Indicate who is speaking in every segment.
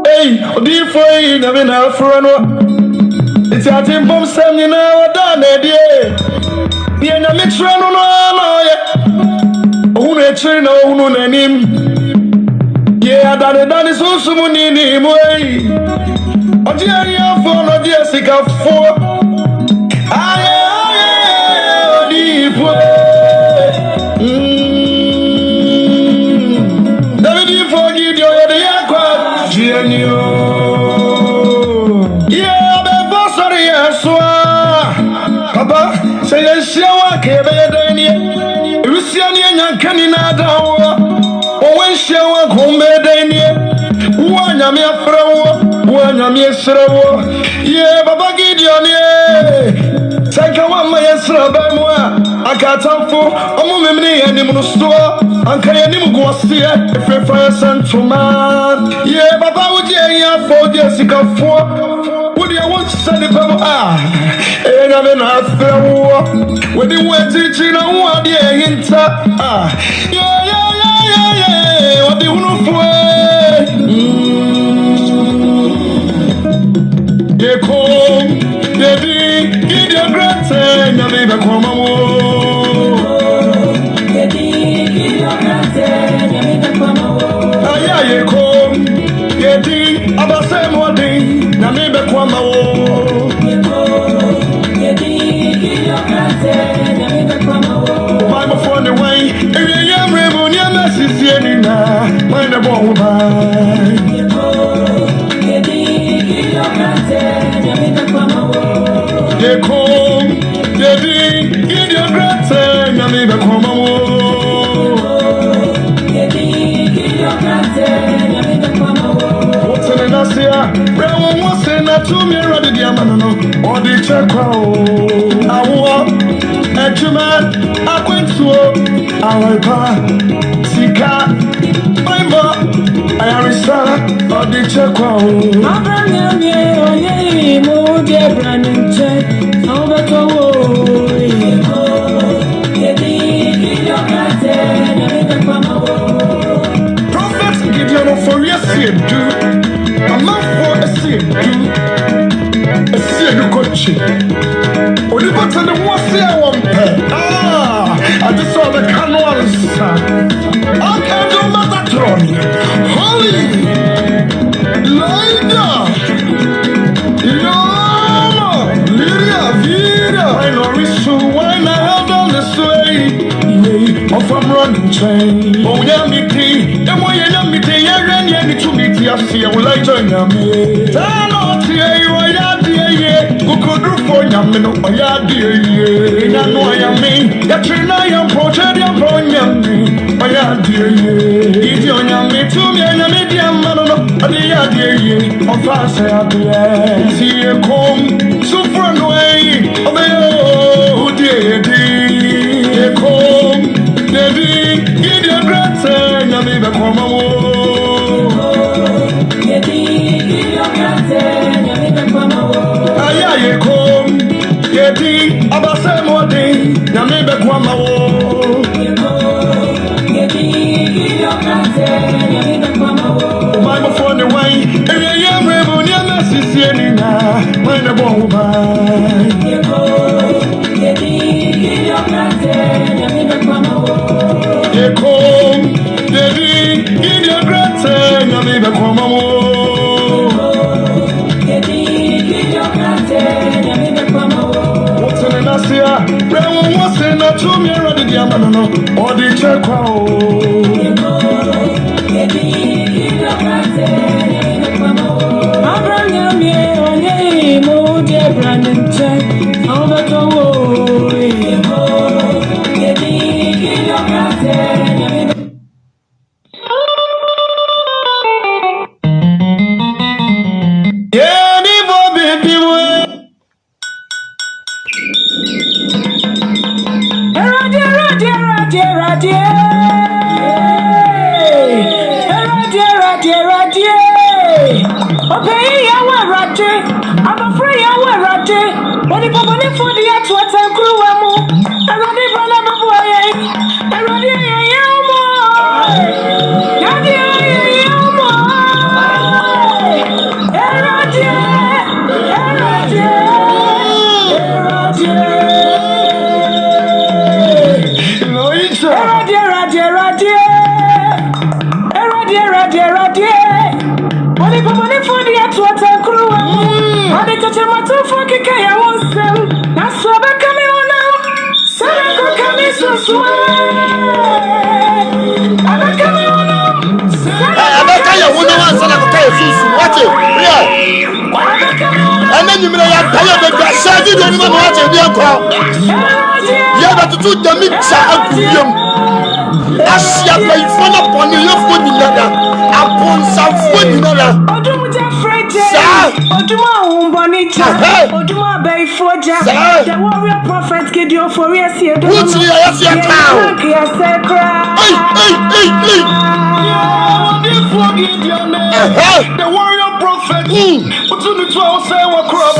Speaker 1: Hey, odi foi na me na frano. It's a tempo sem you know done dear. Be na me trano no yeah. Unu etre na unu nanim. Yeah, dane so sumuni ni moy. Odi area for no dia sika for. Aye odi foi. David forgive you the yakwa genio. Yeah, be sorry so. Papa, say yeshawa kebe denie. Rusiani nyankani na dawo. O wenshawa kombe denie. Wanya mi afrawo, wanya mi esrawo. Yeah, Baba Gideon. Sanka wama yesra bemwa. Akatamfo, omo memni eni munusto. Anka yeni mugwasie, efrefa santuma. Yeah, Baba udi ya fo Jessica fo. Udi won't send it from ena me na afrawo. Wedi weti china wadi hinta. Yeah. Wadi unu fo. Baby, give your grace and you may come to me ready the amano or the checkro. I walk at you man, I went to our car, Sika, my mom, I am a son or the checkro. I'm brand new, more dear brand check, no better. Prophets give you no for yes, you do. I'm not for a sin, a sin coach. Only but the one say I want pay. I just saw the canals. I can't do Matatron. Holy Lida. Yama Lydia Vida. I know it's so when I held on this way. Off I'm running train. Oh, yeah, me tea. The more you know me, I ran any to meet you. I see I will like join you. Turn on to you, I dear. Who could do for you? Oh, yeah, dear. I know I am me. That train I am portrait of you. Oh, yeah, dear. If you're young, me to me, and I made you a man. Oh, yeah, dear. Of us, I dear. See you come so far away. Oh, dear, dear. Come. Baby, give your grace and you may come give your grace and you may come Aye, come. Yeti, abase modi, you may come give your grace and you may come Bible for the way, and you am rebel, you must see any now. When the bomb by give your grace and you may come come, baby, give your grace and you may come give your grace and you may come what's in the Nasia? Brown was in a 2 year old diamano or the check crowd. Give your grace and you may come I bring you on your mood, dear Brandon check. How about give your grace.
Speaker 2: dear only money for the actual crew. Only to tell my two for Kikaya won't sell. That's what I'm coming on now. Sarah coming so soon. I'm coming on now. I'm coming on now.
Speaker 3: Watch it. Yeah. And then you may have tired of that. Say you don't even watch it. Yeah, but to do the mix up to you. Asia by phone upon your phone in another. Upon some phone in another.
Speaker 2: Oduma Bonita, Oduma Bay Forja, the warrior prophet Gideon for yes, here.
Speaker 3: What's your town?
Speaker 1: The warrior prophet. What's in the 12 say what crop?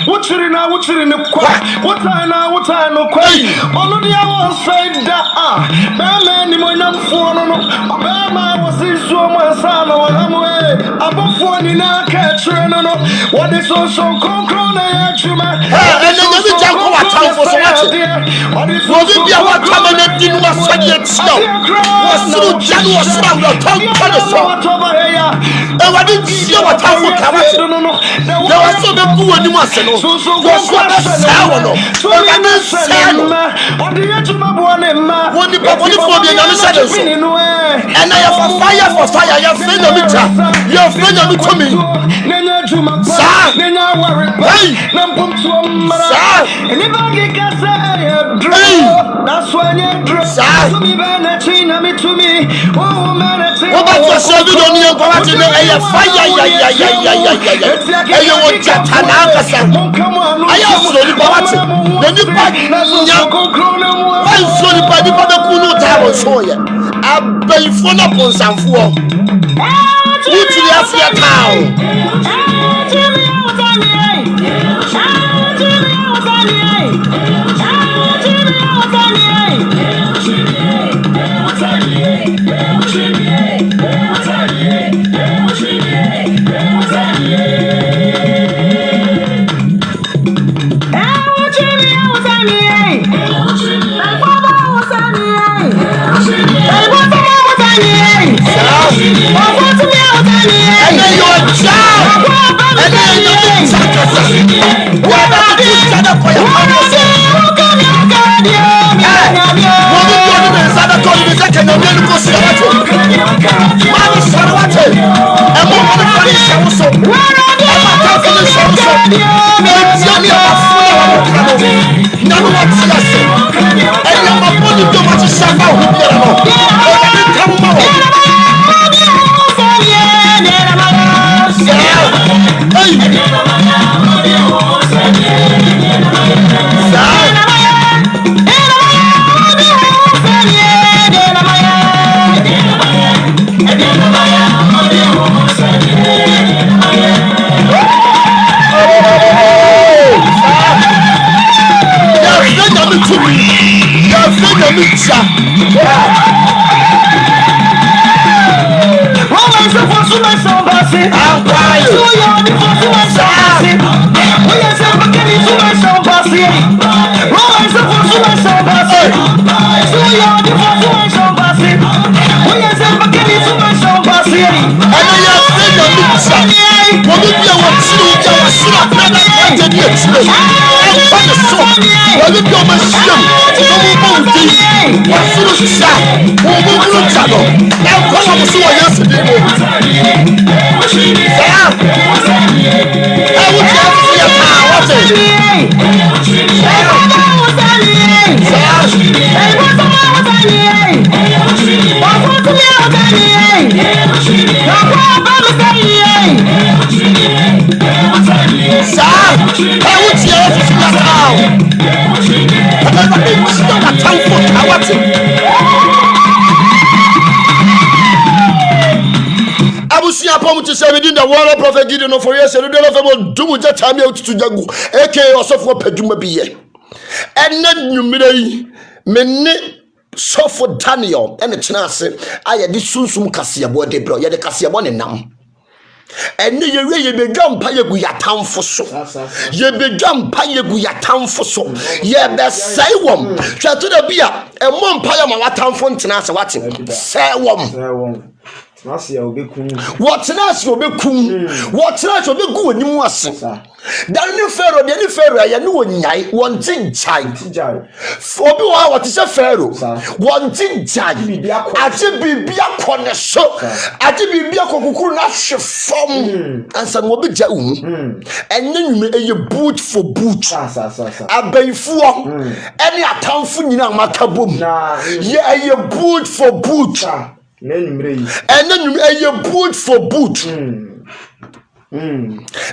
Speaker 1: What's in now? What's in the quack? What time now? What time? No quay. All of the hours say that. Man, you might not fall on. Man, was in so much son or I'm away. Above one in our catch. What is also concrone?
Speaker 3: And then you jump over town for so much. Was it your what coming up in was such snow? Was through January snow, the tongue for the song. And what did you what time for Kawati? There was so the poor and you must know. Was what a sour. So I didn't say no. On the edge of my one and my one for the other. And I have a fire for fire. Your friend of it. Your friend of it to me. Sir, hey,
Speaker 1: and if I get that's when you dress to me, to me. Oh, man, it's
Speaker 3: what about yourself? You don't need to go out in the air. Fire, you want Jatanaka. I am slowly going. Then you pack I'm slowly by the Kuno Tower. So, I'm paying for no points and for which you have your town. And then you're a child. And then you're a child. What about you? Stand up for your family. Within the world of prophet Gideon for years, and the level do just time out to Jago, aka also for Peduma Bie. And then you may many so for Daniel and the chance I had this soon Cassia boy, de bro, yet the Cassia one and now. And you began Payagu ya town for so. You began Payagu ya town for so. Yeah, the say one. Try to the beer, and one Payama town for Tenasa watching. Say one.
Speaker 1: Nasi obekum.
Speaker 3: What nasi obekum? What nasi obegu onimu ase? Dan ni Pharaoh, de ni Pharaoh ya ni wonyai, won tinchai. Obi wa what is a Pharaoh? Won tinchai. Ati bibia kone so. Ati bibia kokukuru na hwe fam. Ansa no obi ja umu. Enye nwume eye boot for boot. Abayfuo. Ene atamfo nyina amaka bom. Ye eye boot for boot. Ene nwume eye boot for boot.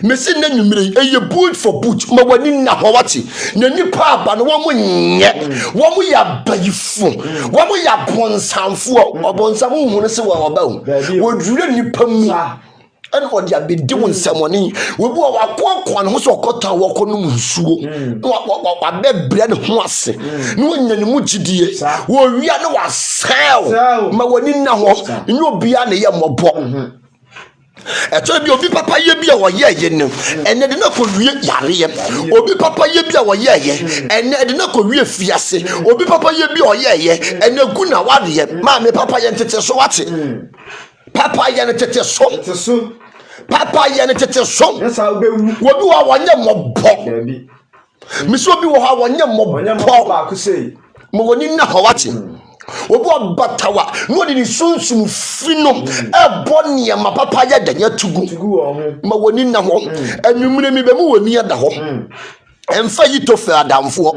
Speaker 3: Mesi na nwumire eye boot for boot ma wani na hwawati na nipa aba no wo mu ya bayifo wo mu ya bonsamfo obonsam hu ne se wo ba hu wo dure nipa mu ene odi abedi wo nsamoni wo bu wa kokko ne ho so okota wo ko no nsuo wa bebre ne ho ase ne wo nya ne mu gidie wo wia ne wa sel ma wani na ho ne obia ne ye mobo eto bi obi papa ye bia wo ye ye ne ene de na ko wie yare ye obi papa ye bia wo ye ye ene de na ko wie fiase obi papa ye bia wo ye ye ene gu na wade ye ma me papa ye ntete so wate papa ye ntete so papa ye ntete so
Speaker 1: yesa obewu
Speaker 3: obi wa wonye mobo mi so obi wo ha wonye mobo
Speaker 1: ba ku sei
Speaker 3: mo woni na ho wate obo batawa no de ni sunsum fino ebo ne ma papa ya danya tugu ma woni na ho anwumre mi be mu woni ada ho emfa yitofel adamfo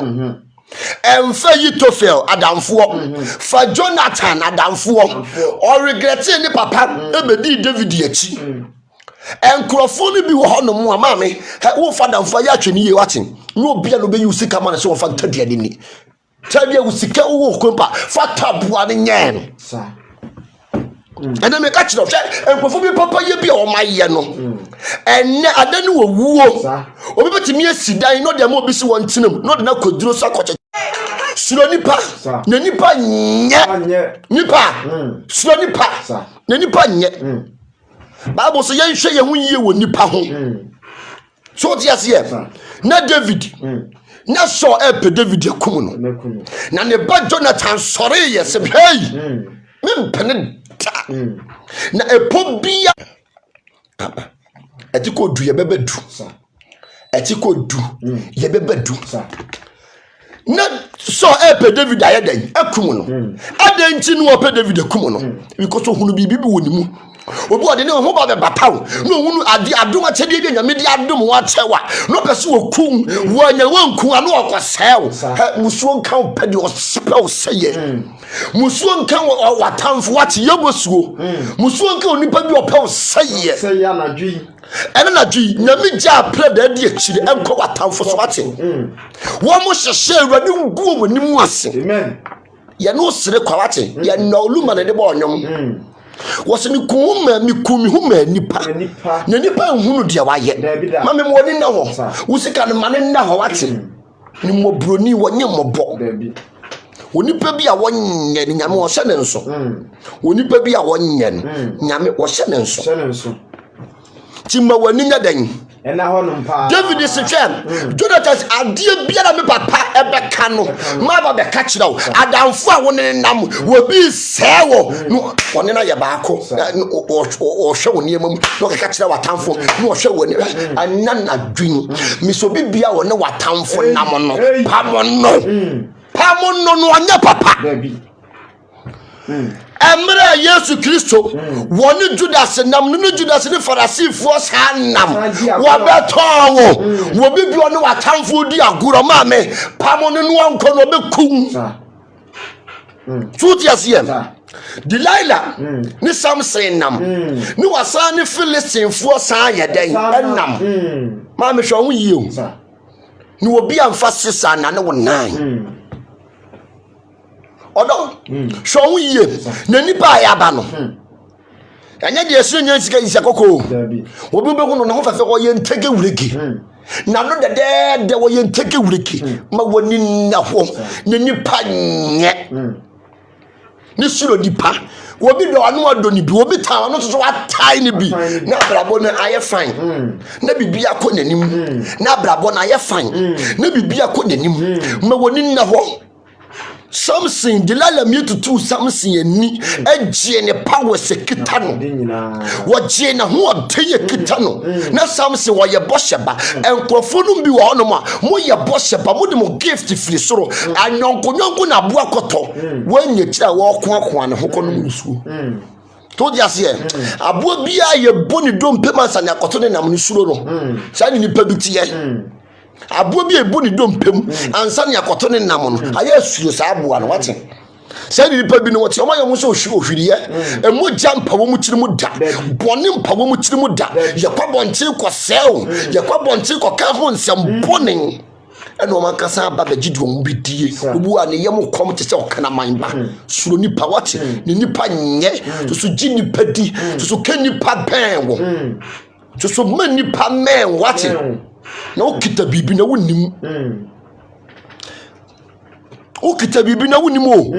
Speaker 3: emfa yitofel adamfo fa Jonathan adamfo o regret ni papa ebedi David yachi enkrofo ni bi wo ho no mu amame wo fa damfo ya atwene ye watin no obia no be use kama na so wo fa ntadua ni Tabia usika uwo kompa fatabua ne nyen sa ene me ka kire hwe enkwofo bi papa ye bia o maye no ene adani wo wuo obi betimi asidan no de ma obi si won tinam no de na koduro so akoche suro nipa na nipa nye nipa suro nipa na nipa nye Bible so yen hwe ye hu yie wo nipa ho so tiase ye na David na so epe David yakum no na ne ba Jonathan sore yesem hey me mpene na epo bia etiko du ye bebedu etiko du ye bebedu na so epe David ayedan akum no adan nti no epe David akum no because ohunu bibi woni mu obi ode ne ho ba be bataw no hunu ade adom achede bi nyame de adom wa chewa no pese okum wanya wanku anu okosew musuo nkan pede o spell seye musuo nkan watamfo wate yebosuo musuo nkan onipa bi opel seye
Speaker 1: anadwi
Speaker 3: ene nadwi nyame gya preda de akire enko watamfo so wate wo mo hyehye awurade nguo wonimu ase
Speaker 1: amen
Speaker 3: ya no sere kwa wate ya no oluma ne de bo onyom wose mi kuma mi huma nipa na nipa hunu de waye ma me mo ni na ho wusika ne mane na ho wate ni mo broni wonye mobo onipa bi a wonye ni nyame wo hye ne nso onipa bi a wonye nyame wo hye ne nso ti ma wani nya dan
Speaker 1: ena ho no mpa
Speaker 3: David is twem Jonathan adie bia na me papa ebeka no ma ba be ka kira wo adamfo a woni nam wo bi sewo no woni na ye baako o hwe woni emam no ka kira watamfo no hwe woni anana dwin mi so bibia woni watamfo nam no pamo no anya papa Emra Yesu Kristo woni Judas nam no Judas ni Farisifo sa nam wo beton wo bibi oni watamfo di agoro ma me pamo no no anko no bekum tuti asiem Delilah ni Samson nam ni wasa ni Philistine fo sa yedan enam ma me hwo ho yie ni obi amfa sesa na ne wonan odo so hu yie na nipa ya ba no anya de esu nya sika isi akoko obi be hu no ho fafe ko ye ntege wureki na no de wo ye ntege wureki ma woni na ho na nipa nye ni suro nipa obi do anu ado ni bi obi tan no so atai ni bi na brabo na aye fine na bibia ko nanim na brabo na aye fine na bibia ko nanim ma woni na ho Something Delilah me to do something ni ne power se kitano wo je na ho odeye kitano na something wo ye bosheba enkrofo no bi wo no ma mo ye bosheba mo de mo gift free soro anyonko na bo akoto wo nya kira wo ko ne ho kono nsuo to dia se abo bia ye boni dom pema sa ne akoto ne nam nsuo no sa ni nipa bitiye abo bi ebu ni dompem ansa ne akoto ne nam no aye asuo sa aboa no wate say ni nipa bi no wate o ma ye mo so ohwiriye emu jampa wo mu kiri mu da bone mpa wo mu kiri mu da ye kwa bonche ko sew ye kwa bonche ko ka ho nsem bone ene o man kasa ba bagidu mu bidie obu ane ye mo kom te se o kana manba suro nipa wate ni nipa nye so gi nipa di so ka nipa ben wo so man nipa men wate na okita bibi na wonim okita bibi na wonim o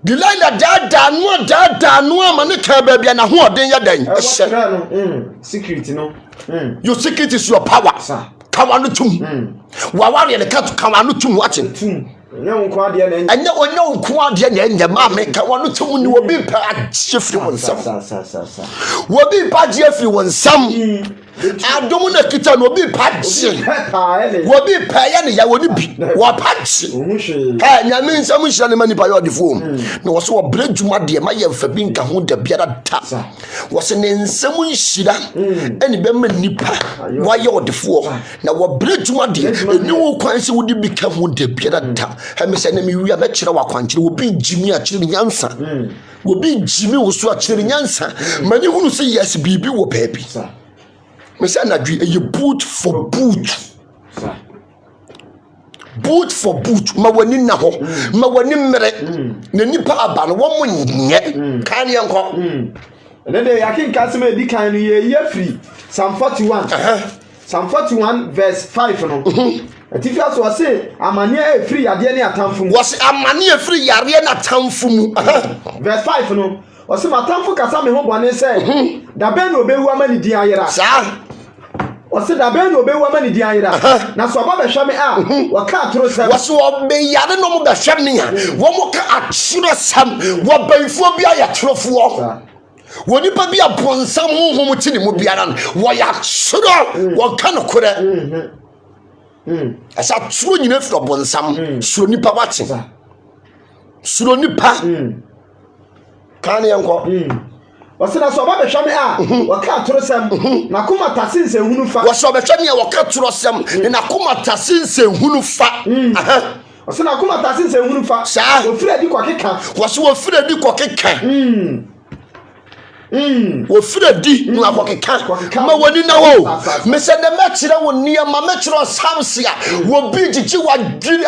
Speaker 3: Delilah dada no amane ka ba bia na ho oden ya dan
Speaker 2: secret no
Speaker 3: your secret is your power kawanu tum waware ne ka kawanu tum watching
Speaker 2: onye nko ade na
Speaker 3: enye onye nko ade na enye ma me kawanu tum ni obi pa achefri wonsam obi pa jefri wonsam adomu na kita no obi pa je obi pa ya ne ya woni bi wo pa je nyame nsam hira ne mani pa yo defo na wo so wo brejuma de ma ye mfa bi nka ho da biara ta wo se ne nsam hira eni be ma nipa wo ye wo defo na wo brejuma de eni wo kwan se wo di bi ka ho da biara ta ha me se na me wi a be kire wa kwankire wo bi jimi a kire nyansa wo bi jimi wo so a kire nyansa mani hunu se yes bibi wo baby me say na dwi e boot for boot boot for boot ma wani na ho ma wani mere na nipa aba no wo mo nye kan ye nko
Speaker 2: and then yakin kasema edi kan no ye free Psalm 41 Psalm 41 verse 5 no Atifia so say amane e free ade ne atamfu mu
Speaker 3: was amane e free yare na atamfu mu
Speaker 2: verse 5 no o se matamfu kasa me ho bone say da ben no bewu amani di ayera
Speaker 3: sa
Speaker 2: o se da ben no bewu amani di ayera na so ba be hwe me a wo ka atoro sam
Speaker 3: was wo be yare no mo be hwe me a wo mo ka atoro sam wo banfo bi ayatorofo woni pa bi abonsam honhom ti ne mu biara no wo ya soro wo ka no kore asa turo nyina fi abonsam suro nipa wate suro nipa kan yanko
Speaker 2: wasina so ba be hwe me a wo ka atoro sam na kuma tasinse hunu fa
Speaker 3: wo so be hwe me a wo ka atoro sam na kuma tasinse hunu fa
Speaker 2: wasina kuma tasinse hunu fa wo fira di kwakeka
Speaker 3: wo fira di kwakeka wo fira di no akokeka ma woni na wo me se na mekire wo nia ma mekire samsia wo bi gigi wa giri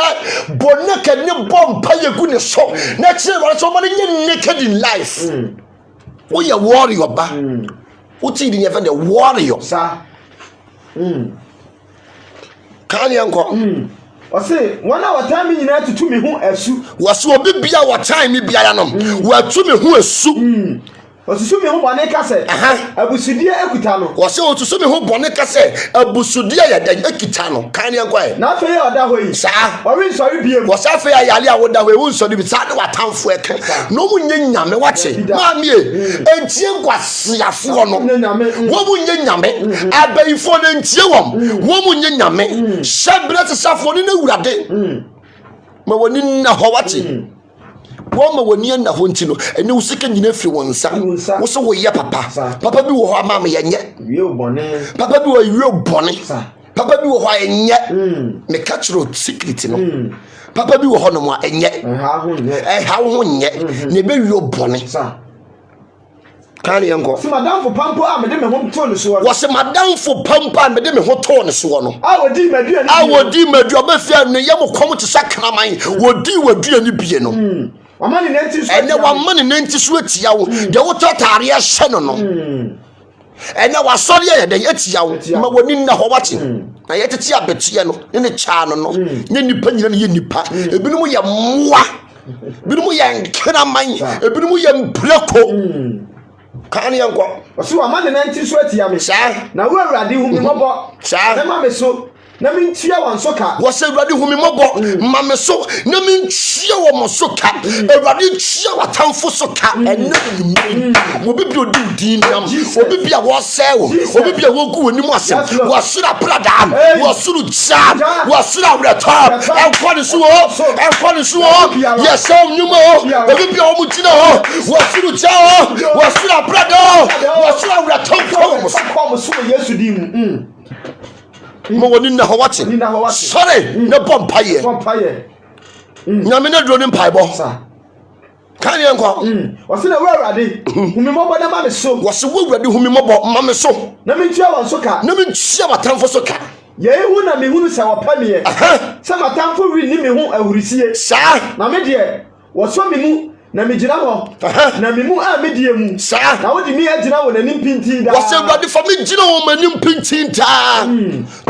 Speaker 3: boneka ne bompa yegu ne so na kire wo so mo ne naked in life wo ye warrior ba wo ti di never the warrior
Speaker 2: sa
Speaker 3: kan yanko
Speaker 2: o se wona wa time nyina tutu me hu asu
Speaker 3: wo so obi bia wa time bia ya no wo atu me hu asu
Speaker 2: osusu me ho bone kase abusudie ekuta no
Speaker 3: wo se osusu me ho bone kase abusudie ya dan ekita no kan yanko
Speaker 2: na fe ya oda ho yi
Speaker 3: sa
Speaker 2: o wi nsori biem
Speaker 3: wo sa fe ya yale a wo da ho e wo nsori bi sa de watamfo eka no mu nye nyame wache ma mi entie nkwasiafo no wo mu nye nyame abaifo no entie wo mu nye nyame shabre safo ni na wurade ma woni na ho wache wo ma woni na ho ntino ene wo sika nyina firi wonsa wo so wo ye papa bi wo ho ama me yenye
Speaker 2: wieo bone
Speaker 3: papa bi wo wieo bone papa bi wo ho enye me catch road secret no papa bi wo ho no mo enye ha ho nye ne be wieo bone kan yanko
Speaker 2: si madam for pampo a me de me ho to ne so
Speaker 3: wo se madam for pampo a me de me ho to ne so no
Speaker 2: awodi
Speaker 3: madu ba fia ne ye mo kom te sakraman wodi wadua ni bie no
Speaker 2: amani nenti so
Speaker 3: ene wa mani nenti so atia wo de wo totare ya hye no ene wa sori ya de atia wo ma woni na ho wache na ye tete abetie no ne cha no ne nipa nyina ne ye nipa ebinum ye moa ebinum ye nkraman ebinum ye mpreko kan yanko
Speaker 2: so amani nenti so atia me
Speaker 3: sa
Speaker 2: na wo awrade hu me mobo
Speaker 3: sa
Speaker 2: na ma me so
Speaker 1: na me ntia wan soka
Speaker 3: wo se Awurade humi mobo mame so na me ntia wo mo soka Awurade ntia watamfo soka enne wo bibia odi ndam wo bibia wo sewo wo bibia wo gu woni mu asem wo sura pradam wo suru jam wo sura wreto enkwane so yes nyumo wo bibia wo mutina ho wo suru jam wo sura pradam wo sura wreto
Speaker 1: ko so Yesu dim
Speaker 3: mo woni na ho wache sorry na bompaye nyame na dro ni mpaibo kan ye nko
Speaker 1: wo se na Awurade humi mobo na ma me so
Speaker 3: wo se wo Awurade humi mobo ma me so
Speaker 1: na me ntia wan soka
Speaker 3: na me ntia watamfo so ka
Speaker 1: ye hu na me hunu se wo pamie se matamfo wi ni me hu ahurisie
Speaker 3: sa
Speaker 1: na me de wo so me mu na me gina ho na me mu a me die mu
Speaker 3: sa
Speaker 1: na wo di mi agina wo na ni pintin da
Speaker 3: wo se Awurade fa me gina wo mani pintin ta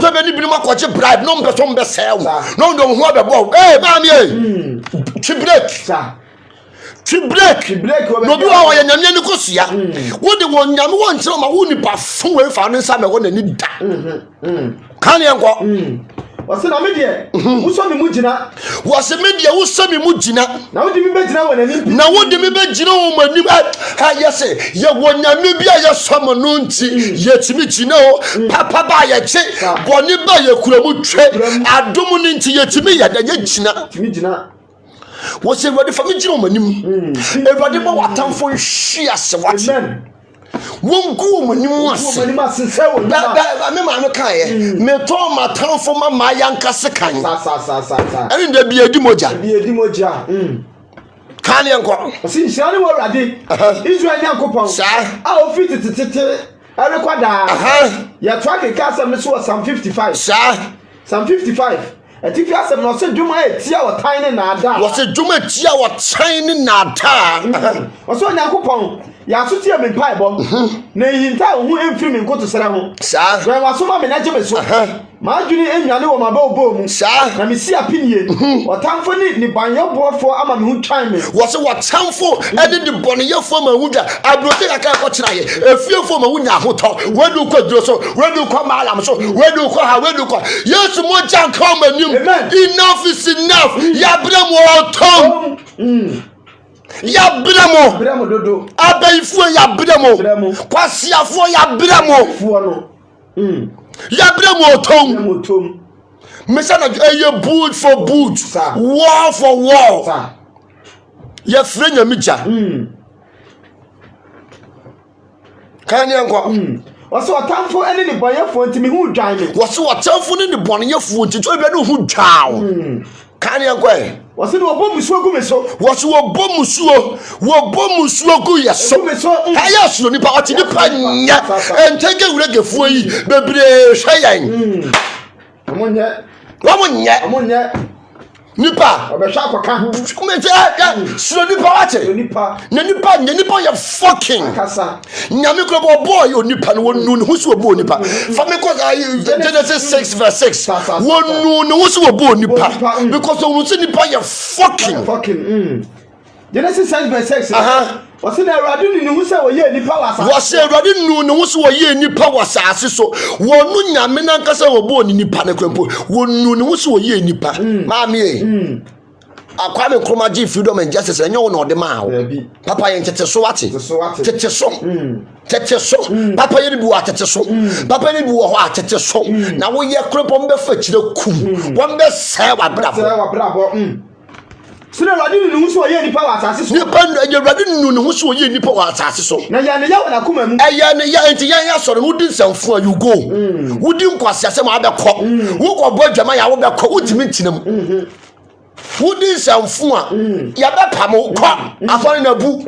Speaker 3: to be ni bi ma kwache bribe no mbe so mbe sew no ndo ho abebo ma me break
Speaker 1: sa
Speaker 3: break no bi wa ya nyame ni kosua wo de won nyame won kire ma wo ni ba fun we fa no nsa me wo na ni da kan ye nko
Speaker 1: wase na me de wo so me mu gina
Speaker 3: wase me de wo so me mu gina
Speaker 1: na wo di mi be gina wo na ni
Speaker 3: na wo de me be gina wo mani ha yese ye wo nyame bi a ye so mo no nti ye timi gina o papa ba ye che boni ba ye kuramu twe adom ni nti ye timi ye da ye gina wo se Awurade fa me gina wo manim Awurade ma watamfo hwia se wate won ku wo manim ase
Speaker 1: wo manim ase se wo
Speaker 3: ba me ma no kan ye me to matamfo ma yanka se kan
Speaker 1: sa
Speaker 3: eni da bi edi moja kan ye nko
Speaker 1: si nshani wo Awurade Israel Nyankopon
Speaker 3: sa
Speaker 1: a o fit tete rekwada ya track ka me so Psalm 55
Speaker 3: sa
Speaker 1: Psalm 55 ati fi asem no se dwuma etia wo tan ne na ada
Speaker 3: wo se dwuma etia wo tan ne na ada
Speaker 1: wo so Nyankopon ya so tie me mpaibo na yinta ho emfiri me nkoto sere ho
Speaker 3: sa
Speaker 1: when wa so ma me na je me so ma dwuni enwane wo ma ba obo mu
Speaker 3: sa
Speaker 1: na me si apinie otamfo ni banyebofo ama me hu twan me
Speaker 3: wo se watamfo ede de boneyefo ma hu dwa abrote aka ko kira ye efiefo ma hu nya hoto wedu ko duro so wedu ko malam so wedu ko ha wedu ko yesu mo janka manim enough is enough ya bram wo tom ya bramo
Speaker 1: dodo
Speaker 3: abaifu ya bramo kwasiafo ya bramo
Speaker 1: fuo no
Speaker 3: ya bramo tom mesana eye boot for boot war for war ya frenya mija kan yanko
Speaker 1: waso watamfo ene ni bonyefo ntimi hu dwan me
Speaker 3: waso watamfo ne ni bonyefo ntimi to be no hu dwaw kan yanko
Speaker 1: wasi wo bomusuo gu me so
Speaker 3: wasi wo bomusuo gu yeso haya so ni pa oti ni pa nya entege wure gefuo yi bebre hweyan amonye nipa
Speaker 1: obehwa akoka
Speaker 3: kumete so nipa wache nipa ya fucking
Speaker 1: kasa
Speaker 3: nyame ko boy onipa no wonu hu so bo onipa fa me ko Genesis 6 verse 6 wonu hu so bo onipa because wonu se nipa ya fucking
Speaker 1: Genesis 6 verse 6 wasi na Awurade ni hu se wo ye nipa wasa
Speaker 3: wasi Awurade nu hu se wo ye nipa wasase so wonu nyame na nkasa wo bo nipa ne kwempo wonu hu se wo ye nipa maami akwame kroma ji freedom and justice enye wo na ode ma wo papa ye tete so wate tete so papa ye bi wa tete so papa ye bi wo ho tete so na wo ye krepom be fa kire kum won be se wa brabo
Speaker 1: sina Awurade ni hu so ye nipa wasase so
Speaker 3: nipa Awurade ni hu so ye nipa wasase so
Speaker 1: na ya ne ya wona kuma mu
Speaker 3: eya ne ya enti ya soro wudi nsamfo you go wudi nkwase asem abekọ wo ko bo adwama ya wo bekọ wutimi ntinam wudi nsamfo a ya bepam kọ afọre na bu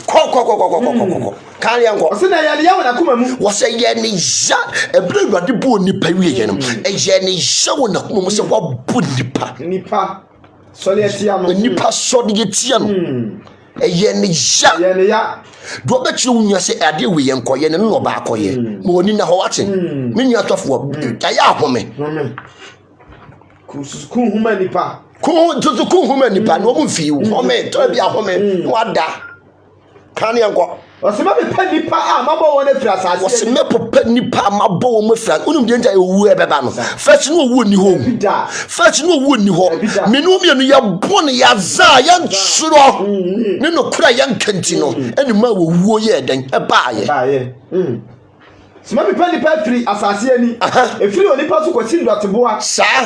Speaker 3: kọ kan ya nko
Speaker 1: sina ya ne ya wona kuma mu
Speaker 3: wo se ye ne ya ebre Awurade bo nipa wiye no ye ne ya wona kuma mu se wo bu
Speaker 1: nipa Soliatia no
Speaker 3: nipa sodiatia no eye ne ya do be kire wunya se ade we yenko ye ne no ba akoye ma woni na ho wate me nua tofo ya ahome
Speaker 1: ku huma nipa
Speaker 3: ku huma nipa no mu fi wo home to bi ahome wada kan yanko
Speaker 1: What's my penny pa? My boy, one frasa.
Speaker 3: What's a maple penny pa? My boy, my friend. Unum didn't I wear babano. First, no wooden home. First, no wooden home. Minumia, you are born yaza, young shro. No cry, young cantino. And the man will woo ye then a buy.
Speaker 1: Sima mi penny free asase ani e free oni pa so kwati ndot boa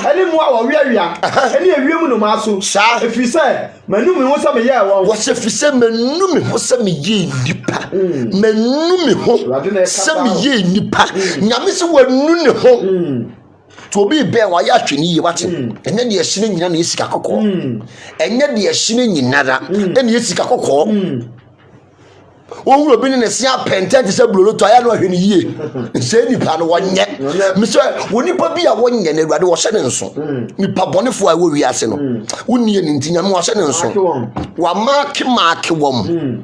Speaker 1: ani mu a wo wiawia ani awie mu no ma so e free say manu mi ho se me ye wo
Speaker 3: wo se fi se manu mi ho se me ye nipa manu mi ho se me ye nipa nyame se wanu ne ho to bi be wa ya hwene ye wate enye de yehine nyina na esika kokko enye de yehine nyina da ene esika kokko won obi ne se apenta te se blolo to aya no ahwe ne yie se nipa no wonye me se wonipa bi a wonye ne awade wo hye ne nso nipa bonefo a wo wi ase no wonnie ne ntinya no wo hye ne nso wa mark wom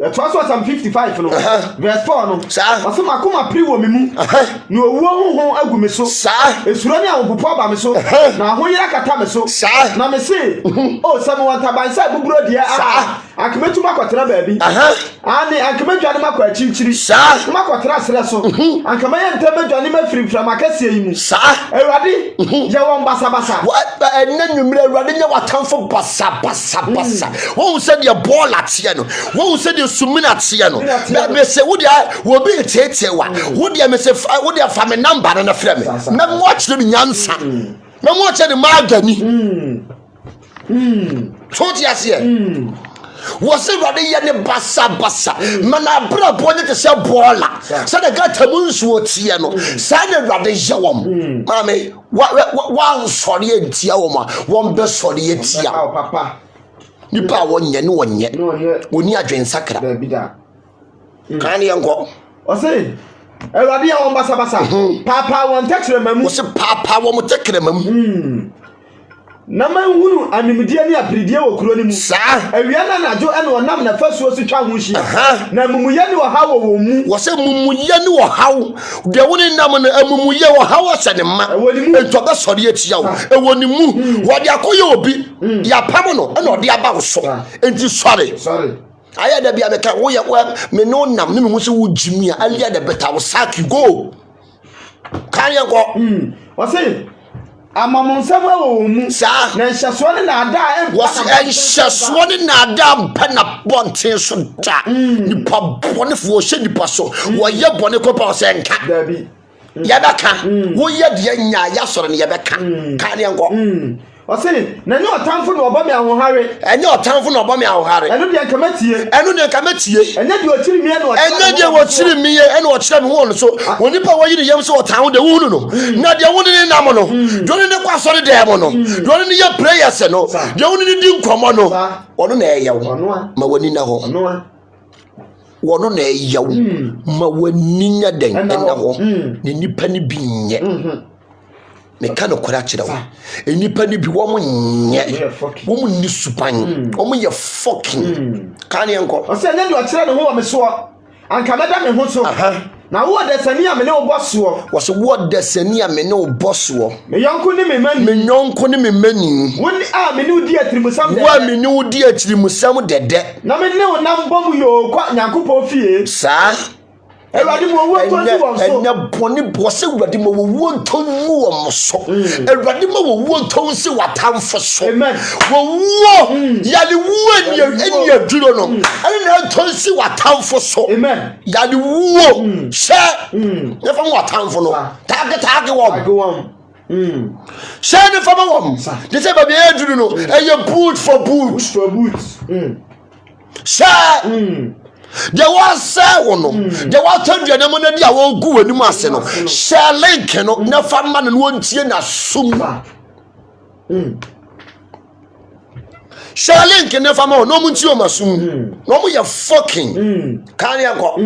Speaker 1: It was some 55 no verse 4 no so makoma pri wo me mu no owo ho agu me so esuro ni awupopo ba me so na ho yira kata me so na me se o se me wanta ban sai buburo dia akametu makotra ba bi ani akamedwane makwa chinchiri makotra sere so akamaye ntemedwane mafirifira makasie yi mu ewade je won basa
Speaker 3: enanwumre ewade nya watamfo basa won se de ball atie no won se de sumina atie no me se wo dia wo bi tete wa wo dia me se wo dia fa me number na frɛ me na mo akire me nyansa na mo akire me magani so ti ase wose rade ye ne basa mana bra bonye te se bola sa de gata munsu otie no sa ne rade je wom mame wa nsori entia wom won be sori etia
Speaker 1: papa
Speaker 3: nipa wonye ne wonye oni adwensakra kan ye nko
Speaker 1: ose rade ye won basa papa won tekre mamu
Speaker 3: wose papa won tekre mamu
Speaker 1: na manhunu animdie ne apridie wo kuro ni mu awia na najo ene onam na fasuo so twa ho hyi na mumuye ne wo hawo wo mu
Speaker 3: wo se mumuye ne wo hawo de woni nam na mumuye wo hawo se ne ma ento be sori atia wo ewoni mu wo de akoye obi ya pam no ene ode aba wo so enti sorry aya da bia beka wo ye me no nam ne me hu se wo jimi a alia da beta wo saki go kan ye go
Speaker 1: wo se amamonsama wo mu na hyaso ne na ada
Speaker 3: hyaso ne na ada mpa na bonten so da nipa bone fo hye nipa so wo ye bone ko pa se nka
Speaker 1: dabi
Speaker 3: yabaka wo ye de nya ya soro ne yabaka kan ne nko
Speaker 1: Ose na nyo otamfo na oba me ahohare
Speaker 3: enye otamfo na oba me ahohare
Speaker 1: eno de kamatie
Speaker 3: enye
Speaker 1: de ochiri mi eno
Speaker 3: enye de ochiri mi ye eno ochira mi ho no so onipa wo yiri yem so otan ho de wo no na de wo ne nam no doni ne kwasore de mo no doni ne ye prayers no de wo ne di nkomo no ono na eya wo ma wani na ho wono na eya wo ma wani nya den ena ho ne nipa ne bi nye me kan okora kire wo enipa ni bi wo mo nye wo mo ni supan wo mo ye fucking kan yenko
Speaker 1: o se nyande o kire ne ho wo me so anka meda me ho so na wo de sani a me ne oboso
Speaker 3: wo se wo de sani a me ne oboso
Speaker 1: me yonko ni me
Speaker 3: mani
Speaker 1: woni a me ne udi atirimusam de
Speaker 3: wo me ne udi atirimusam dede
Speaker 1: na me ne onam bom yo kwa nyankopɔ fie
Speaker 3: sa
Speaker 1: Ewadi mo wo tonsi wo so
Speaker 3: enya boni bose ewadi mo wo tonsi wo so ewadi mo wo tonsi watamfo so
Speaker 1: amen
Speaker 3: wo yali wo enya duro no ani na tonsi watamfo so
Speaker 1: amen
Speaker 3: yali wo she ne fa watamfo no tag wo she ne fa wo de se ba be duro no eye boot for boot she de was say wono de was tadua na mo na dia wo gu wani mu ase no share link no na fa ma no wontie na sum share link na fa ma no mo ntie o masum no mo ye fucking kan yanko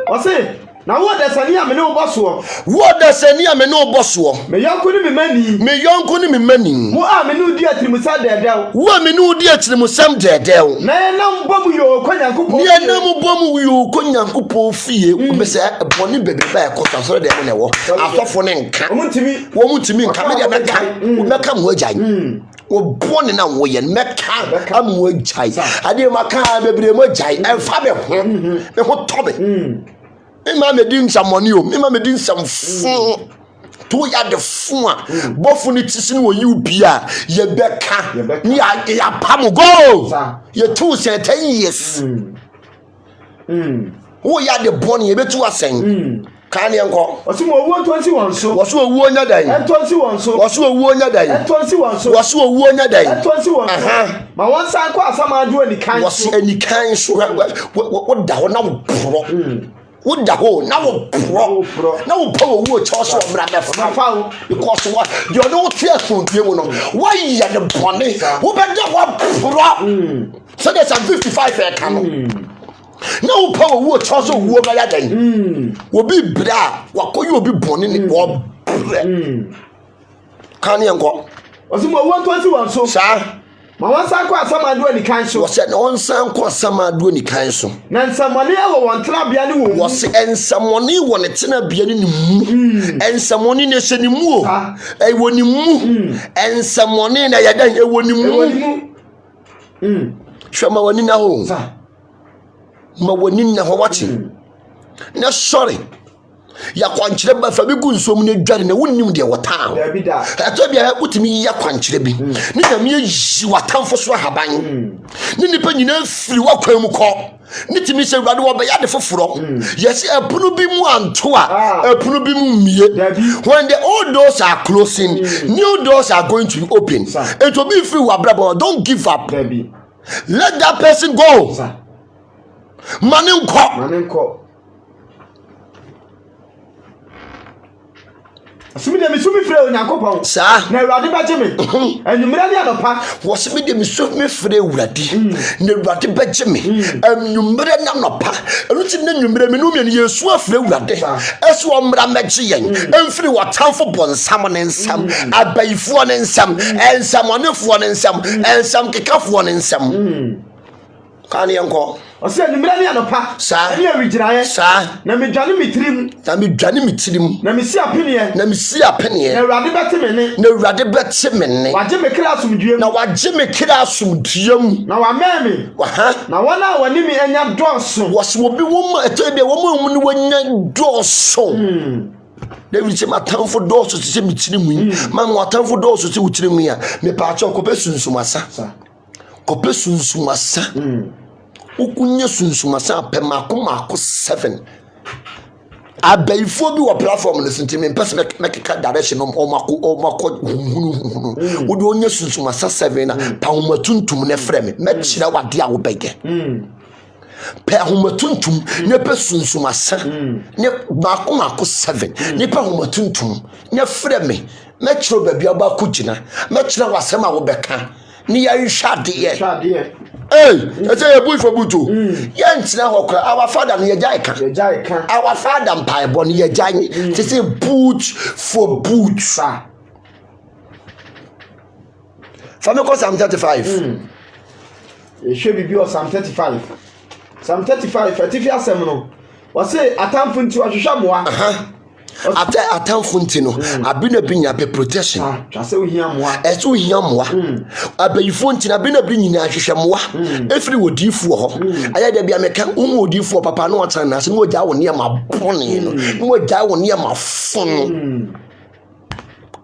Speaker 1: o say na wo de sani a me ne oboso me yonko ni me mani wo a me ne udi atirimusa dedew
Speaker 3: wo me ne udi atirimusam dedew
Speaker 1: na na mbom yo kwanyankopɔ
Speaker 3: ni na mbom yo kwanyankopɔ fie be se boni bebe ba ko tansoro de mo ne wo afofo ne nka wo mutimi nka me de meka mo agyan wo born na wo ye meka amwo jai ade maka bebre mo jai emfa me ho to me ma me din samoni o ma me din samfu to ya de fu a bofu ni tisi ni wo yi bia ye beka ni ya pam go ye 2 say 10 years wo ya de born ye betu asen kan yenko
Speaker 1: osimo owuo 21 so
Speaker 3: wo so owuo nya dan
Speaker 1: 21 so
Speaker 3: wo so owuo nya dan
Speaker 1: 21 so
Speaker 3: wo so owuo nya dan
Speaker 1: 21 ma won san kwa asamadu ani kan
Speaker 3: wo se ani kan so wo da ho na wo pro wo da ho na wo pro na wo pa wo cho so bra be fa because what you know tear so die mu no why ya the bone wo be da wo pro so there's 55 e kan no power wo choso wo ba ya dan wo bi bra wa koyi obi boni ni wo kan yenko
Speaker 1: osimo 121 so
Speaker 3: sa
Speaker 1: ma wan san kwa asamadu ani kan so
Speaker 3: wo se na on san kwa asamadu ani kan so
Speaker 1: na nsamoni awo won tra bia ni wo
Speaker 3: se ensamoni wo ne tena bia ni mu ensamoni ne se ni mu o e wo ni mu ensamoni na ya dan e wo ni mu shoma woni na ho ma woni na ho wachi na sorry ya kwankyere ba fa bi gu nsom ne dware na wonnim de wotaa
Speaker 1: da bi da
Speaker 3: ato bia utimi ya kwankyere bi ni na me yi watamfo so haban ni nipa nyina firi wakwan mu ko ni timi se wurade wo be ya de foforo yes epunu bi mu anto a epunu bi mu mie when the old doors are closing new doors are going to be open it will be free wabrabo don't give up let that person go
Speaker 1: Manenko. Asumi de misumi frɛ Onyankopɔn.
Speaker 3: Sa.
Speaker 1: Na Awurade ba gye me. Enumere ne anopa.
Speaker 3: Wɔsemi de misumi frɛ Awurade. Na Awurade ba gye me. Enumere ne anopa. Enu ti ne enumere me no me Yesu afrɛ Awurade. Esu omra megye yen. Emfiri watamfo bonsam ne nsam, abayifo ne nsam, ensamonefo ne nsam, ensam kekafo ne nsam. Kan yenko.
Speaker 1: Ose enumere ne anopa.
Speaker 3: Sa.
Speaker 1: Ne awigiraye.
Speaker 3: Sa.
Speaker 1: Na me dwane mitrim.
Speaker 3: Na me dwane mitrim.
Speaker 1: Na me si apene.
Speaker 3: Na me si apene.
Speaker 1: Na Awurade bete me ne.
Speaker 3: Na Awurade bete me ne.
Speaker 1: Waje me kra asomdue.
Speaker 3: Na waje me kra asomdue mu.
Speaker 1: Na wa me. Na wona wani me anya doso.
Speaker 3: Wose obi wo ma eto bia wo ma mu ne wanya doso. David say matamfo doso se mitiri mu. Ma matamfo doso se wutiri mu ya. Me pa acho ko pesunsumasa. Ko pesunsumasa. Ukunya sunsumasa pe mako 7 abayifo bi wo platform no sentime mpese mekeka direction o mako hunu wo de onya sunsumasa 7 na pa homatuntum ne frɛ me mekira wade a wo bege pe homatuntum ne pe sunsumasa ne mako 7 ne pa homatuntum ne frɛ me mekira ba bia ba ko gina mekira wasɛm a wo beka ni ya hwade ese ye boy for buto ye ntina hokra our father no ye jai kan our father mpai bo no ye jai se say boot for boot fa me ko Psalm 35
Speaker 1: e hwe bibi o Psalm 35 atifia asem no wo say atamfo nti ohwehwa moa
Speaker 3: atamfo nti no abina binya be protection
Speaker 1: twase ohia moa
Speaker 3: eso ohia moa abayifo nti na abina bi nyina ahwehwe moa efiri wodifu ho aya da bia meka wodifu papa no otan na se no gya wo ne ma bone no gya wo ne ma fon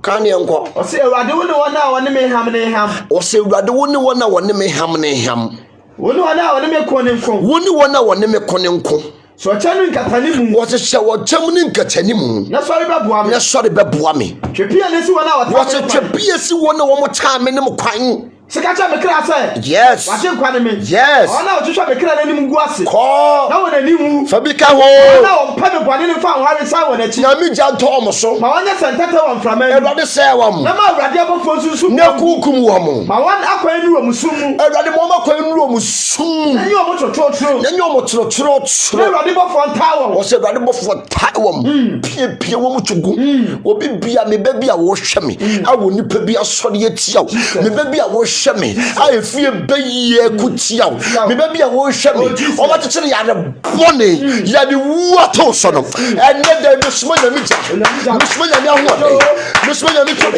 Speaker 3: kan yenko
Speaker 1: o se Awurade wo ne wona wone me ham ne ham
Speaker 3: o se Awurade wo ne wona wone me ham ne ham
Speaker 1: wo ne wona wone me ko ne nko
Speaker 3: wo ne wona wone me ko ne nko
Speaker 1: so chanu nkatani mu
Speaker 3: wo se hye wo cham ne nkatani mu
Speaker 1: na sori beboa me twepia ne si wona
Speaker 3: wo se twepia si wona wo mo taa me ne mo kwan
Speaker 1: Sikacha me kra say.
Speaker 3: Yes.
Speaker 1: Wache nkwane me.
Speaker 3: Yes.
Speaker 1: Ona otwehwa me kra nanim gu ase.
Speaker 3: Ko.
Speaker 1: Na wona nimu.
Speaker 3: Fabika ho.
Speaker 1: Na wo mpa me bwane ne fa hware sa wona chi.
Speaker 3: Na mi ja to omo so.
Speaker 1: Ma wonya sentata wo mframa.
Speaker 3: Ewrade say wam.
Speaker 1: Na ma awrade abofo sunsun.
Speaker 3: Na kukum wo mo.
Speaker 1: Ma won akwan nu wo musum mu.
Speaker 3: Ewrade mo ma kwan nu wo musum.
Speaker 1: Na nyo mo trotro.
Speaker 3: Na nyo mo trotro.
Speaker 1: Ewrade bofo ntawo.
Speaker 3: Wo say ewrade bofo tawo. Pie wo mu tugu. Obi bia me ba bia wo hwe me. Awo nipa bia sori atia wo. Me ba bia wo shame. I fear be a good seal. Maybe I will shame me. Or what to say, I am bonny. You are the water son of. And then the small meter. The small young one. The small meter.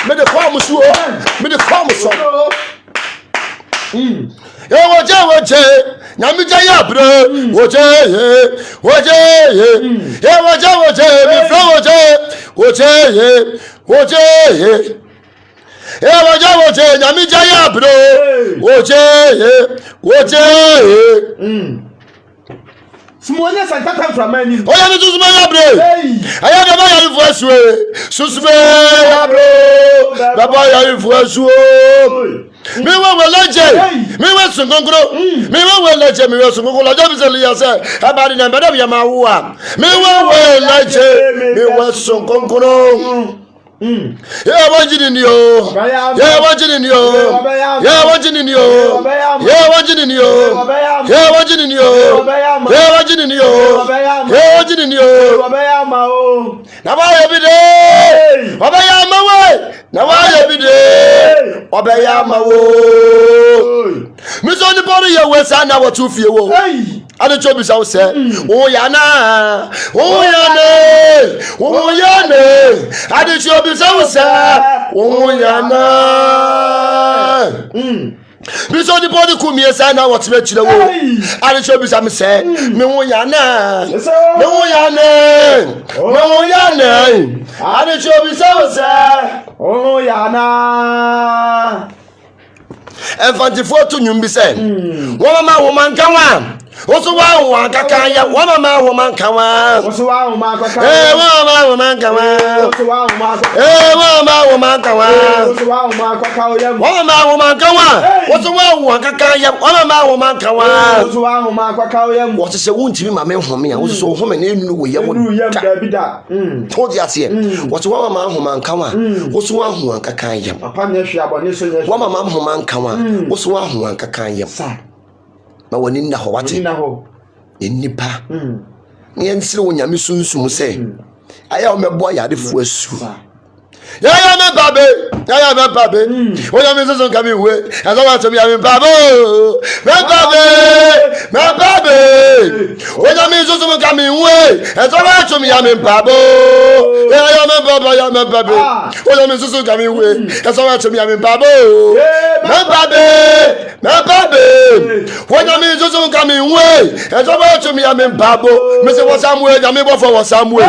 Speaker 3: May the promise you. May the promise. Waje nyamija ya bro waje ya waje mi fro waje ya waje nyamija ya bro waje
Speaker 1: Simonya santata framani
Speaker 3: oya mi susuma ya bro aya baba ya ifuasue susuma ya bro baba ya ifuasue mi wa weleje mi wa sungonkro mi wa weleje mi wa sungonkro lajo bi se liya se abadi na beda ya mawa mi wa weleje mi wa sungonkro yeah wajini ni yo yeah wajini ni yo yeah wajini ni yo yeah wajini ni yo yeah wajini ni yo yeah wajini ni yo yeah wajini ni yo na ba ye bide obaya mawe na ba ye bide obaya mawo mi so ni bori ye we sa na wo tu fie wo ade chobi sa wo se o ya na ade chobi sa wo se o ya na mi so ni bori ku mi sa na wo tire kire wo ade chobi sa me se me wo ya na ade chobi sa wo se
Speaker 1: o ya na
Speaker 3: Evantifo to nyumbi se woma woman kanwa oso wa wo kaka ya woma woman kanwa
Speaker 1: oso wa wo ma kaka
Speaker 3: woma woman kanwa
Speaker 1: oso wa wo ma kaka
Speaker 3: woma woman kanwa
Speaker 1: oso wa wo ma kaka o yam
Speaker 3: woma woman kanwa oso wa wo kaka ya woma woman kanwa
Speaker 1: oso wa wo ma kaka o yam
Speaker 3: wo se wuntimi ma me home ya oso so home na enu wo yam
Speaker 1: da bi da
Speaker 3: todi ase wo se woma woman kanwa oso wa wo kaka ya
Speaker 1: papa na hwe abone so nya
Speaker 3: woma woman kanwa oso wa wo kaka ya ma woni na ho wate
Speaker 1: na ho
Speaker 3: enipa ne ensire wo nyame sunsum se aya o mebo yade fu asu ya me babe o nyame sunsum ka mi we aso wa to mi ya me babe o nyame sunsum ka mi we aso wa to mi ya me babe ya me babe o nyame sunsum ka mi we aso wa to mi ya me babe when I mean so come in way, and so much to me, I'm in Babo. Mr. Was somewhere, I may go for some way.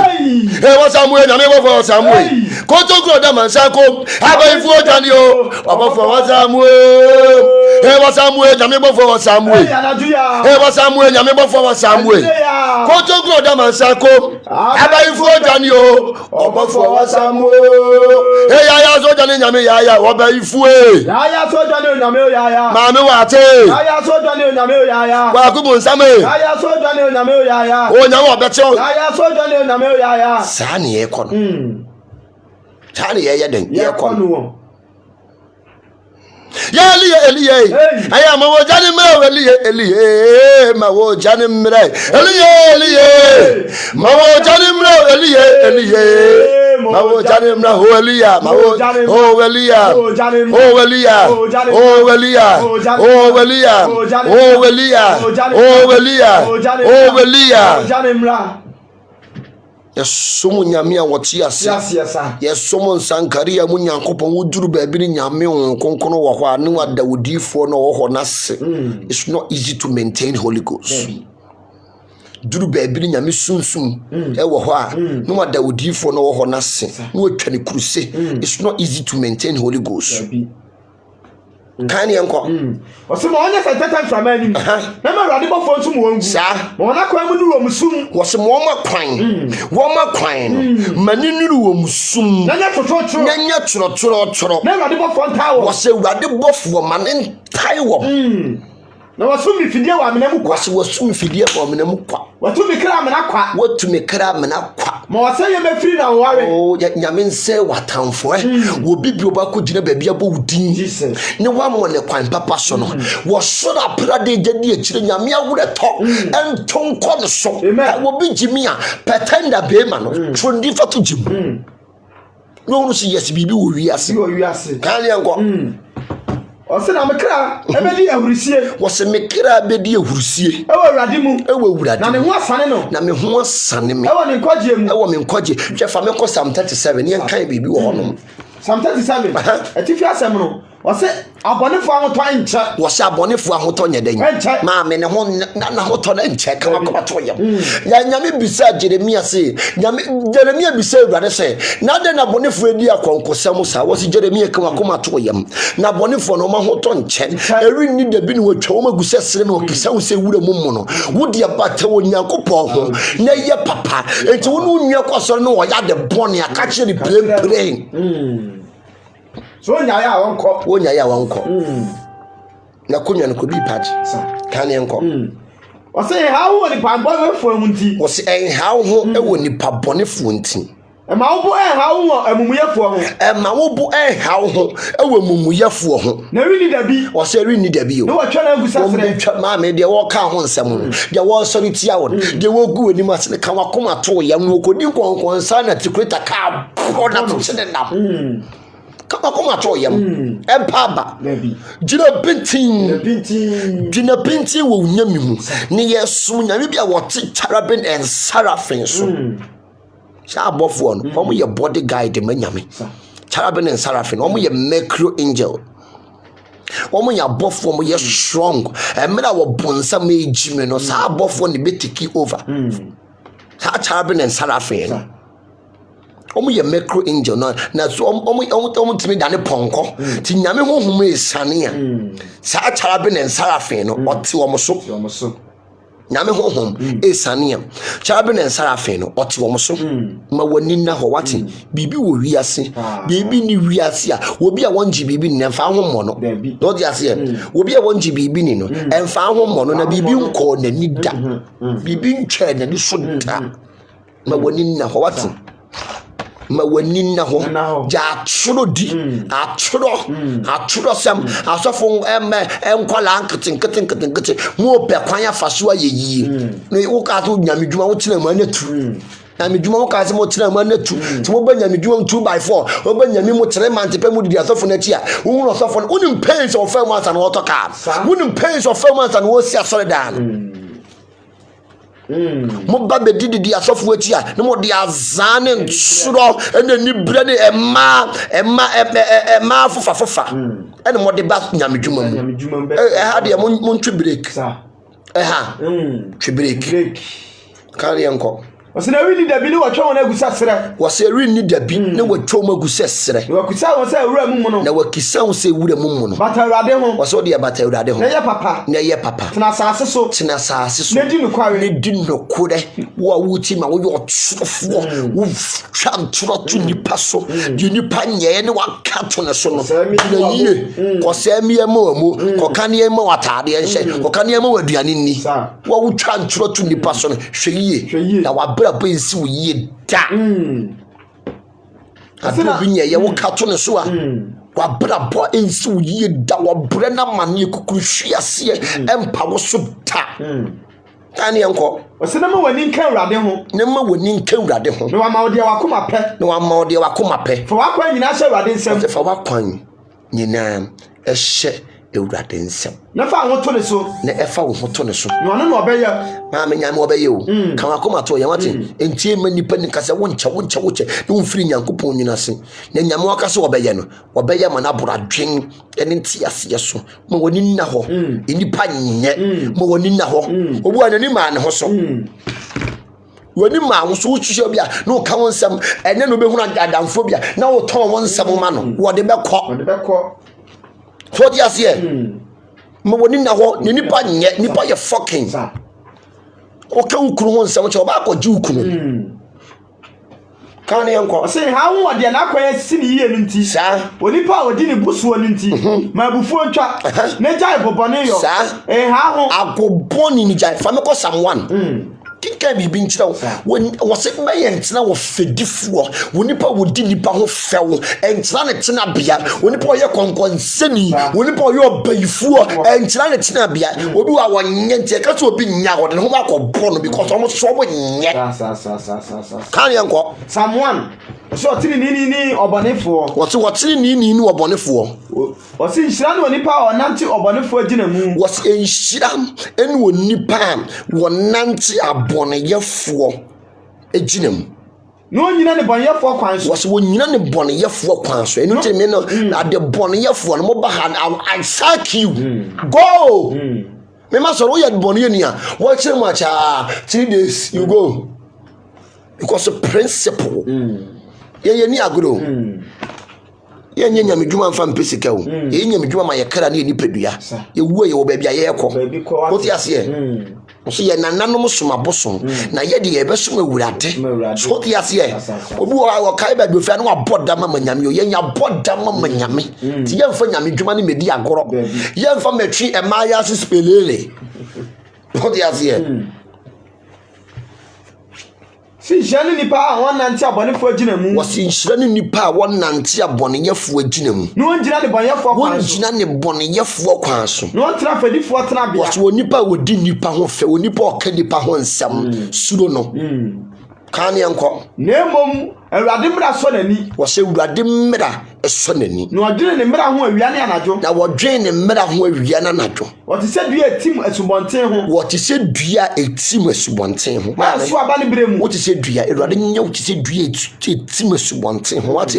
Speaker 3: There was somewhere, I may go for some way. Go to Grodam and Sako, have a foot on you, or for some way. There was somewhere, I may go for some way. There was somewhere, I may go for some way. Go to Grodam and Sako, have a foot on you, or for some way. Hey, I also done in Yamia, or by Fue. I also done in Yamia. Mamma, I also done in Yamia. Wakubu Same. I also done in Yamia. Oh, no, but so I also done in Yamia. Sani Econ. Tani Eden, Yacon. Yali, I am a Janimo, Elie, Mawo Janim Ray, Elie, Mawo Janimo, Elie. Mawo janim na hoelia mawo hoelia yesomo nyame a wote ase yesomo nsankare a munyankopon wuduru baabi ni nyame onkonkono wo ho ane wada wodifo no wo ho nase. It's not easy to maintain Holy Ghost. Duru baabi ni nyame sunsum e wo ho a no wada wodifo no wo ho nase no atwa ne kuruse. It's not easy to maintain Holy Ghost. Kan yanko
Speaker 1: osimo onye sentata framani na ma rade bo fo nsum wangu sa mo na kwa mu nuru omsum
Speaker 3: wosimo wo ma kwan mani nuru omsum
Speaker 1: na nya
Speaker 3: toro
Speaker 1: na rade bo fo ntawo
Speaker 3: wose rade bo fo mane ntaiwo
Speaker 1: na wasumi fidie wa menam kwa
Speaker 3: wasumi fidie wa menam kwa
Speaker 1: watumi kra mena kwa
Speaker 3: ma
Speaker 1: wase ye mafiri na ware
Speaker 3: o nyame nse watamfo wo bibio ba ko gina baabi abo udin ne wa mo ne kwan papa so no wo so na prade gadi akire nyame awure to entonko ne so wo bi jimi a pretender be ma no trundi fatu jim no no si yes bibi wo wiase
Speaker 1: kan
Speaker 3: yanko
Speaker 2: ɔse na mekra ɛbɛdi ahurisie
Speaker 3: wɔse mekra bɛdi ahurisie
Speaker 2: ɛwɔ awurade mu
Speaker 3: ɛwɔ awurade
Speaker 2: na me ho asane no
Speaker 3: na me ho asane me
Speaker 2: ɛwɔ ne nkɔgye mu
Speaker 3: ɛwɔ me nkɔgye hwɛ fa mekɔ Psalm 37 ne yɛnkan biribi wɔ hɔnom
Speaker 2: Psalm 37 ɛtifi asɛm no wɔse abɔnefo ahotɔ nkyɛ
Speaker 3: wɔse abɔnefo ahotɔ nyɛ dɛn maame ne ho na hotɔ no nkyɛ kama kɔmato yɛm nyame bisa Jeremia se Jeremia bisa awurade sɛ na de na abɔnefo adi akɔnkɔsɛm saa wɔse Jeremia kama kɔmato yɛm na abɔnefo no ma hotɔ nkyɛ ɛri ni da bi ne wɔtwa wɔn agu sɛ sere na ɔkisa wo sɛ wura mu no wodi abata wɔ Nyankopɔn ho na yɛ papa enti wo no nua kɔsɔre no wɔyɛ de bɔne aka kyerɛ ne premprem
Speaker 2: so nyaaya wɔnkɔ
Speaker 3: na konwa no ko bi page kan ne nkɔ
Speaker 2: wɔse hawo wɔ nipa bɔnefo mu nti
Speaker 3: wɔse hawo ho ɛwɔ nipa bɔnefo nti
Speaker 2: ɛma wo bo hawo wɔ amumuyɛfo ho
Speaker 3: ɛma wo bo hawo ho ɛwɔ amumuyɛfo ho
Speaker 2: na rini dabi
Speaker 3: wɔse rini dabi o
Speaker 2: na wɔtwa na agusa sere
Speaker 3: maame deɛ wɔka ho nsɛm no deɛ wɔsɔre tia wo deɛ wɔgu anim ase ne ka wakoma to yɛ no kodi nkɔnkɔn sa na tikreta ka bɔ na to kyene nam kama to yam empaba jina bintin wo nyami mu ne yesu nyame bia wote cherubim and seraphim so sha abofo no omo ye body guide ma nyame cherubim and seraphim omo ye macro angel omo ya abofo omo ye strong emra wo bonsa ma ejime no sa abofo ne betiki over sa cherubim and seraphim omo ye macro angel no na so omo timi dane ponko ti nyame honhom esane a sa cherubim and seraphim no ote omo so nyame honhom esane a cherubim and seraphim no ote omo so ma wani na ho wate bibi wo wiase bibi ni wiase a obi a wonji bibi ni emfa homo no do di ase obi a wonji bibi ni no emfa homo no na bibi nko na ni da bibi ntwa na ni so da ma wani na ho wate ma wani na ho ja aturo di aturo sam asofo enkwala nketenkete mo pe kwan afaso ayeyi ne wo ka to nyamedwuma wo tena ma na tu nyamedwuma wo ka se mo tena ma na tu ti mo ba nyamedwuma 2x4 wo ba nyame mo tere mante pe mo di asofo na ti a wo asofo no unim pains of fame ansa no to ka unim pains of fame ansa no wo si asore dan mo ba be didi asofo ati a ne mo de azane nsuro ene ni bre ne ema fofa ene mo de ba nyamedwuma mu ha de mo ntwe break ha twe break kare enko
Speaker 2: wose na wi ni dabi ne watwa wona agusa sere
Speaker 3: wose ri ni dabi ne watwa wona agusa sere
Speaker 2: wa kusa wose awura mu no
Speaker 3: na wakisa wose awura mu no
Speaker 2: bata awurade ho
Speaker 3: wose odi bata awurade ho na ye papa
Speaker 2: tena asase so
Speaker 3: ne di no kware wo wuti ma wo yo trofo wo twa tro to nipa so di nipa nyeye ne wakato ne so no na yie ko se amiye ma wamu ko kane ma watade enhye ko kane ma waduane ni wo twa tro to nipa so no hwe na wa brabo ensi wo yie da asena binye ye wo kato ne so a wa brabo ensi wo yie da wo bre na mane kukuru hwiase empa wo so da tani enko
Speaker 2: asena ma wani nka urade ho
Speaker 3: ne ma wani nka urade ho
Speaker 2: ne wa ma ode wakoma pe fa wakwan nyina hye urade nsem
Speaker 3: fa wakwan nyina ehye urade nsem
Speaker 2: na fa ho to ne so
Speaker 3: na efa wo ho to ne so
Speaker 2: no no obeya
Speaker 3: ma me nyame obeya o kan akoma to ye wate entie ma nipa ni kasa wonche ne wonfiri Nyankopon nyina se na nyame wakase obeya no obeya ma na boradwen ene ntia se so ma woni nna ho enipa nye ma woni nna ho obu anani ma ne ho so woni ma wo so wuhwe bia na wo ka wonsam ene no behunu adamfo bia na wo ton wonsam ma no wo de bekọ so dia se ma woni na ho ne nipa nye nipa ye fucking o ka ukuru ho nsem che oba ko ji ukuru kan enko
Speaker 2: say ha wo de na akwan si ni yie nti
Speaker 3: sa
Speaker 2: onipa odi ni busuo nti ma bufuo ntwa ne jai bobone yo ha ho
Speaker 3: agoboni ni jai fa me ko Psalm 1 kika bibi nkyira wo se maye ntina wo fedifuo wonipa wodi nipa ho fewo entina ne tina bia wonipa ye konkonseni wonipa ye obayifuo entina ne tina bia obi wa wonye ntie ka so obi nya wo de ho ba ko bo no because omo so omo nye kan ye nko
Speaker 2: Psalm 1
Speaker 1: So tini ni obonefo.
Speaker 3: What ni obonefo.
Speaker 1: Was in Shran or Nipa or Nanti obonefo aginamu.
Speaker 3: Was in Shram and wo nipa one Nanti abonefo aginem.
Speaker 1: No, you know the bonefo quans
Speaker 3: was when you know the bonefo quans. And you tell me no at the bonefo and Mobahan, I sack you. Go. Me must roll your bonia. Watch him much 3 days you go. Because the principle. Ye ni agro. Ye nya medwuma mfa mpese ka wo. Ye nya medwuma ma ye kra na ni pedua. Ye wu ye wo ba bia ye kɔ. Wo ti ase. So ye nananom soma bosom na ye de ye besom awurade. So ti ase. Obi wo kai ba dofia na wa boda ma manyame. Ye nya boda ma manyame. Ti ye mfa nyame dwuma ne medi agoro. Ye mfa matwi emaya se spelele. Wo ti ase. Si jani nipa won nanti abonefo aginamu. Was in shani nipa won nanti aboneyefo aginamu. No ngina ne boneyefo kwan so. Ngina ne boneyefo kwan so. No tra fadifo tra bia. Was won nipa wodi nipa ho fe, won nipa oka nipa ho nsam suro no. Kan yanko. Nemom awurade mra so nani. Was awurade mra so nani. No odwene ne mra ho awia ne anajo. Na wodwene ne mra ho awia na anajo. What is said dua etim asubonten ho. What is said dua etim asubonten ho. Ma so aba ne bremu. What is said dua awurade nya what is said dua etim asubonten ho. What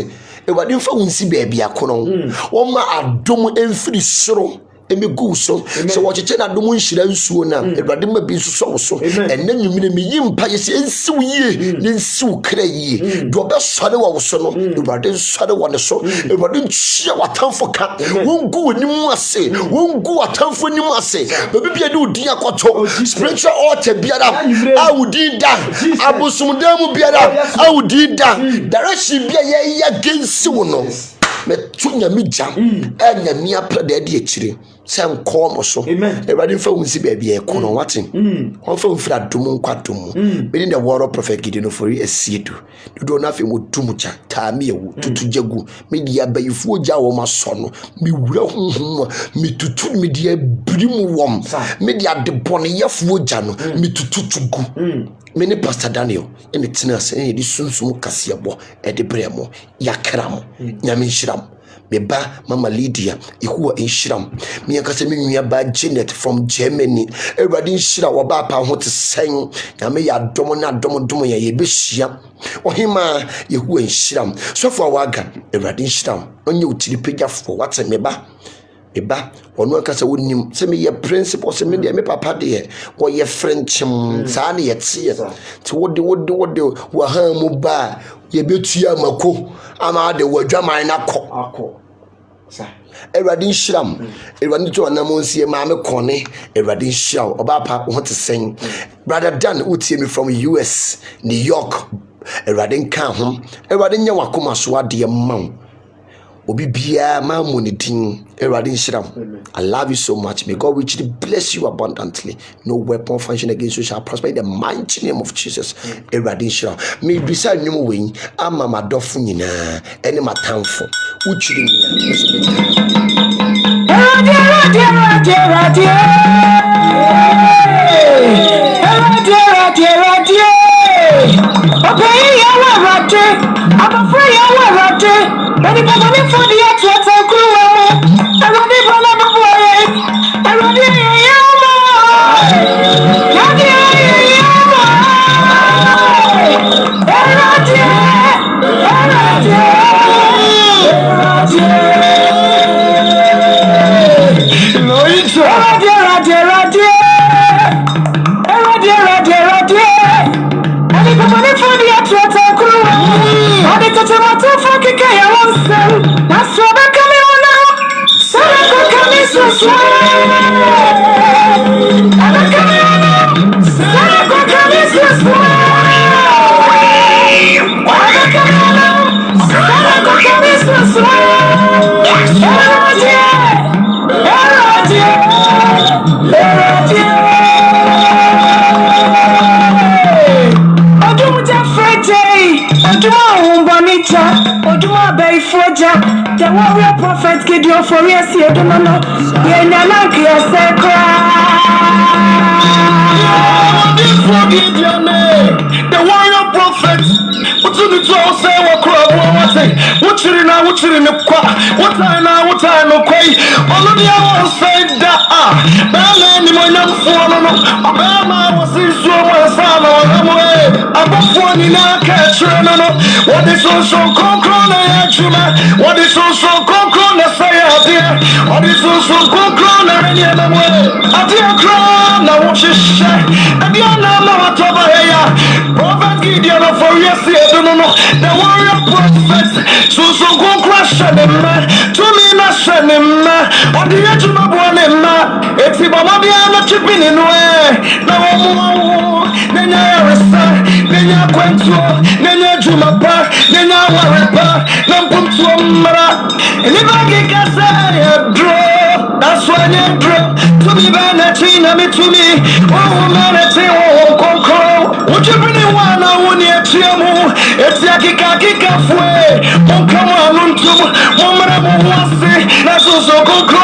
Speaker 3: awurade mfa wonsi baabi akono. Wo ma adom emfiri soro. Emi go so wacheche na dom nhira nsuo na Awurade ma bi nso so enne nwumire me yimpa yesi ensiw yie ne nsiw kra yie do be sore wo so no Awurade sore wo ne so Awurade nchia watamfo ka wongu onim ase wongu watamfo nim ase baby bia de odin akoto spiritual altar biara awudin da abosumdan mu biara awudin da direction bia ye ya gensiw no me tunya mi jam enya mi apra da de akire sem kom so everybody fa wonsi baabi e kono watin on fa mfira dum nkwadum be the word of prophet Gideon for esiedu do na fe mo tumucha ta mi ewu tutu jagu me dia bayifu oja wo maso no mi wura honhom mi tutu mi dia birim wom me dia de bone yefu oja no mi tutu tugu me ne Pastor Daniel ene tina se ene di sunsum kasebo e de bremo yakram nyame hyiram me ba mama Lydia ikuwa inshiram me yakase me nua ba Janet from Germany everybody inshira wo ba pa ho te sen nyame ya dom na dom ya ye behia ohima yekuwa inshiram so for waga everybody inshiram onye utiri pejafo wate me ba onu akasa wonim se me ye principle se me de me papa de wo ye friendship sa na ye tie ti wode wo ha mu ba ye betua mako ama de wadwaman na akọ sa Eradi Shram Eradi to anamonsie ma me kone Eradi Shaw oba pa ho te sen brother Dan utie me from US New York Eradi kan ho Eradi nya wakoma so ade maw obi bia ma monidin Eradi Shram I love you so much may God richly bless you abundantly no weapon function against you shall prosper in the mighty name of Jesus Eradi Shram me bisa nwum wen ama madofo nyina ene matamfo uchiri nia
Speaker 2: The warrior prophet Gideon for yes, you don't know. You're not
Speaker 1: the warrior prophet. What's in the say what crowd? Wuchirina, Wuchirin, what I know, what I know, quay. Olivia was said that, Bella, Nimon, Fono, Obama was in so much away. Above one in our catch, what is also concrona, what is also concrona, say out there, what is also concrona, any other way. I dear crown, I want you share, and you know what over here. Prophet Gideon for yes, I don't know, the warrior prophet, so go crash him, to me, not send him, on the edge of my one, it's about the chipping in way. Now, Nenya Quentua, Nenya Jumapa, Nenya Warapa, Nampum Swamara, and if I get a draw, that's why you draw to me, Vanatina, me to me, oh, Manati, oh, Conco, would you bring one? I won't hear Tiamu, it's Yakika Fue, Monkama Luntum, Momara Wasi, that's also Conco.